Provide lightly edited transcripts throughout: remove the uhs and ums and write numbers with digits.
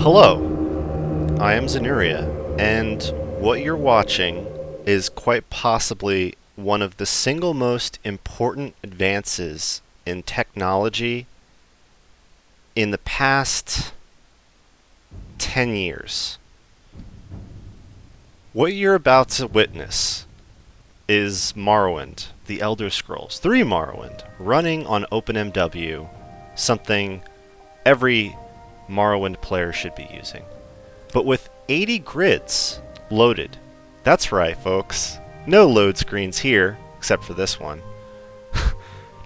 Hello, I am Xenuria, and what you're watching is quite possibly one of the single most important advances in technology in the past 10 years. What you're about to witness is Morrowind, the Elder Scrolls 3 Morrowind, running on OpenMW, something every Morrowind player should be using. But with 80 grids loaded. That's right, folks. No load screens here, except for this one.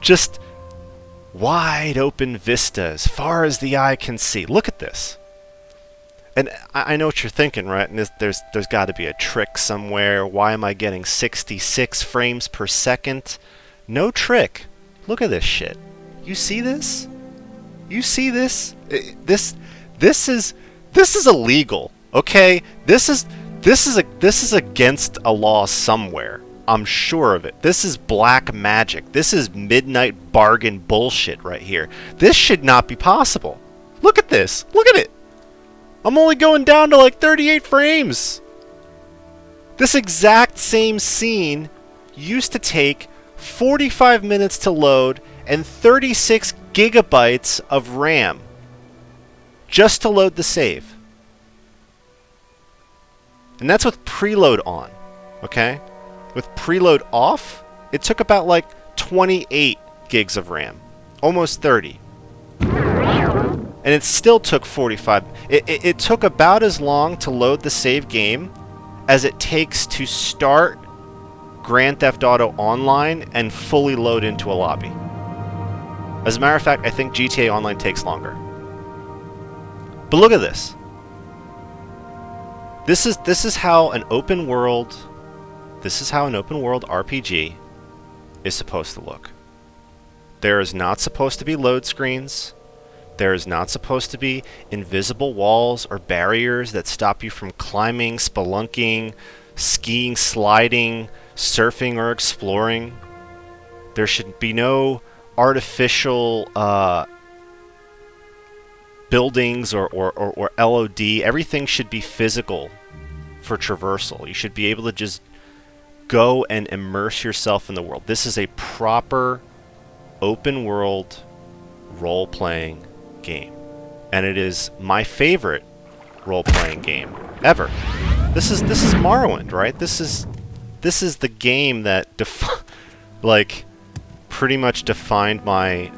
Just wide open vista as far as the eye can see. Look at this. And I know what you're thinking, right? And there's got to be a trick somewhere. Why am I getting 66 frames per second? No trick. Look at this shit. You see this? You see this? This is illegal. Okay? This is against a law somewhere. I'm sure of it. This is black magic. This is midnight bargain bullshit right here. This should not be possible. Look at this. Look at it. I'm only going down to like 38 frames. This exact same scene used to take 45 minutes to load and 36 gigabytes of RAM just to load the save. And that's with preload on, okay? With preload off, it took about like 28 gigs of RAM, almost 30. And it still took 45. It took about as long to load the save game as it takes to start Grand Theft Auto Online and fully load into a lobby. As a matter of fact, I think GTA Online takes longer. But look at this. This is how an open world RPG is supposed to look. There is not supposed to be load screens. There is not supposed to be invisible walls or barriers that stop you from climbing, spelunking, skiing, sliding, surfing, or exploring. There should be no artificial buildings or LOD. Everything should be physical for traversal. You should be able to just go and immerse yourself in the world. This is a proper open world role-playing game, and it is my favorite role-playing game ever. This is Morrowind, right? This is the game that pretty much defined my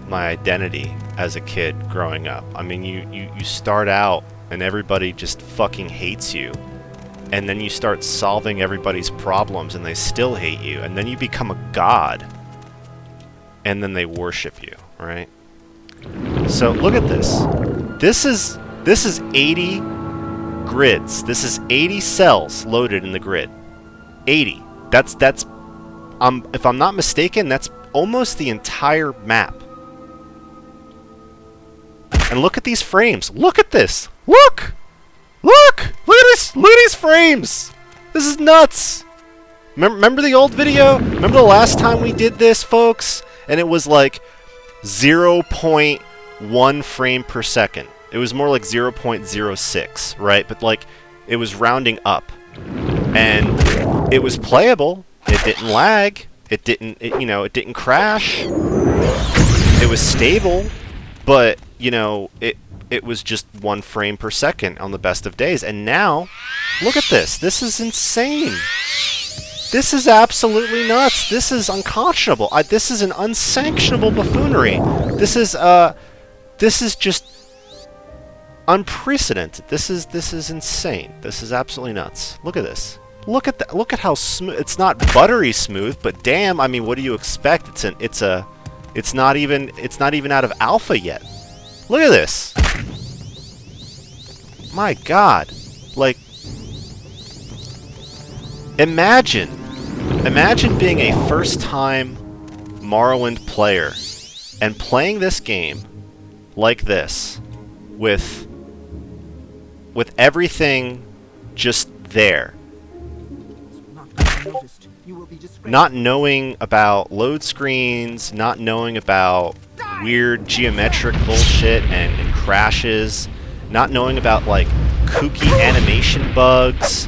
my identity as a kid growing up. I mean, you start out and everybody just fucking hates you, and then you start solving everybody's problems and they still hate you, and then you become a god, and then they worship you, right? So look at this. This is 80 grids. This is 80 cells loaded in the grid. 80. That's if I'm not mistaken, that's almost the entire map. And look at these frames. Look at this. Look at this. Look at these frames. This is nuts. Remember the old video? Remember the last time we did this, folks? And it was like 0.1 frame per second. It was more like 0.06, right? But like, it was rounding up. And it was playable. It didn't lag. It didn't crash. It was stable, but it was just 1 frame per second on the best of days. And now, look at this. This is insane. This is absolutely nuts. This is unconscionable. This is an unsanctionable buffoonery. This is just unprecedented. This is insane. This is absolutely nuts. Look at this. Look at that. Look at how smooth. It's not buttery smooth, but damn, I mean, what do you expect? It's not even out of alpha yet. Look at this. My God. Like, Imagine being a first-time Morrowind player and playing this game like this, with everything just there. Not knowing about load screens, not knowing about weird geometric bullshit and crashes, not knowing about like kooky animation bugs.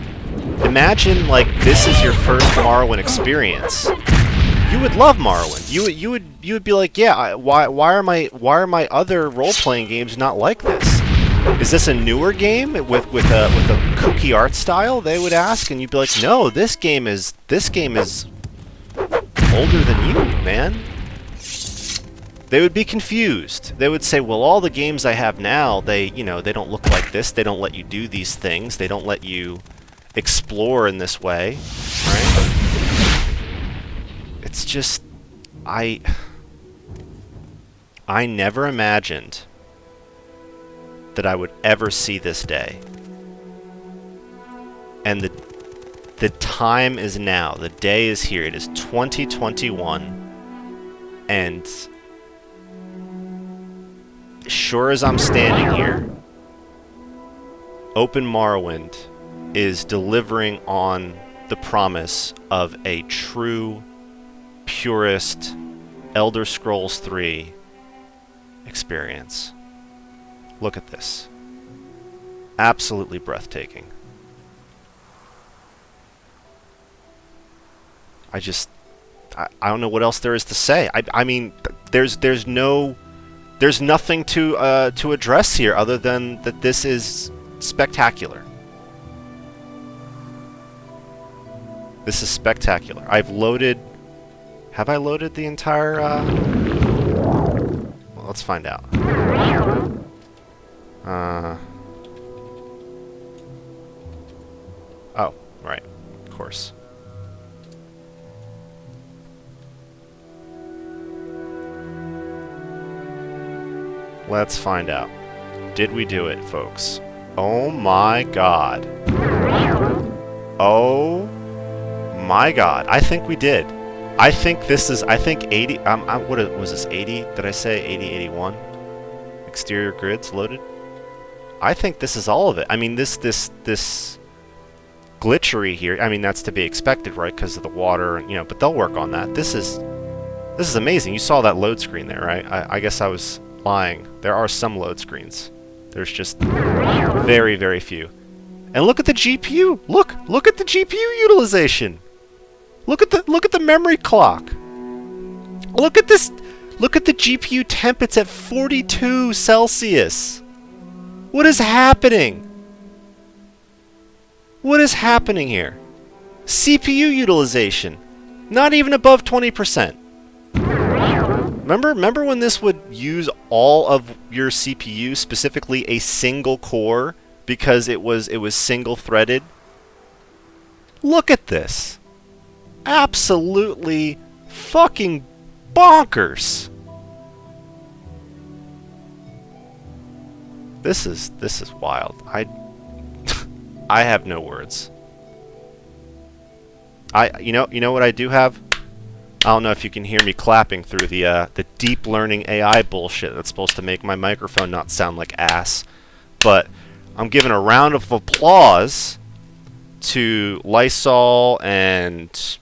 Imagine like this is your first Morrowind experience. You would love Morrowind. You would be like, yeah, why are my other role-playing games not like this? Is this a newer game with a kooky art style? They would ask, and you'd be like, no, this game is older than you, man. They would be confused. They would say, well, all the games I have now, they don't look like this. They don't let you do these things. They don't let you explore in this way, right? It's just, I never imagined that I would ever see this day. And the time is now. The day is here. It is 2021. And sure as I'm standing here, Open Morrowind is delivering on the promise of a true, purest Elder Scrolls 3 experience. Look at this. Absolutely breathtaking. I don't know what else there is to say. I mean, there's nothing to address here other than that this is spectacular. This is spectacular. I've loaded. Have I loaded the entire? Well, let's find out. Oh, right. Of course. Let's find out. Did we do it, folks? Oh my god. Oh my god. I think we did. I think this is, 80, what was this, 80? Did I say 80, 81? Exterior grids loaded? I think this is all of it. I mean, this glitchery here, I mean, that's to be expected, right? Because of the water, you know, but they'll work on that. This is amazing. You saw that load screen there, right? I guess I was lying. There are some load screens. There's just very, very few. And look at the GPU. Look at the GPU utilization. Look at the memory clock. Look at this. Look at the GPU temp. It's at 42 Celsius. What is happening? What is happening here? CPU utilization, not even above 20%. Remember when this would use all of your CPU, specifically a single core, because it was single-threaded? Look at this. Absolutely fucking bonkers. This is wild. I have no words. You know what I do have? I don't know if you can hear me clapping through the deep learning AI bullshit that's supposed to make my microphone not sound like ass. But I'm giving a round of applause to Lysol and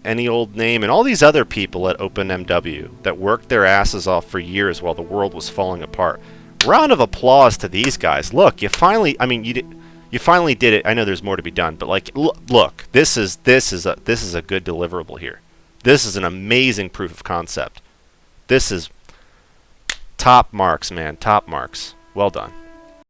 any old name and all these other people at OpenMW that worked their asses off for years while the world was falling apart. Round of applause to these guys. Look, you finally, I mean, you finally did it. I know there's more to be done, but like, look, this is a good deliverable here. This is an amazing proof of concept. This is top marks, man. Top marks. Well done.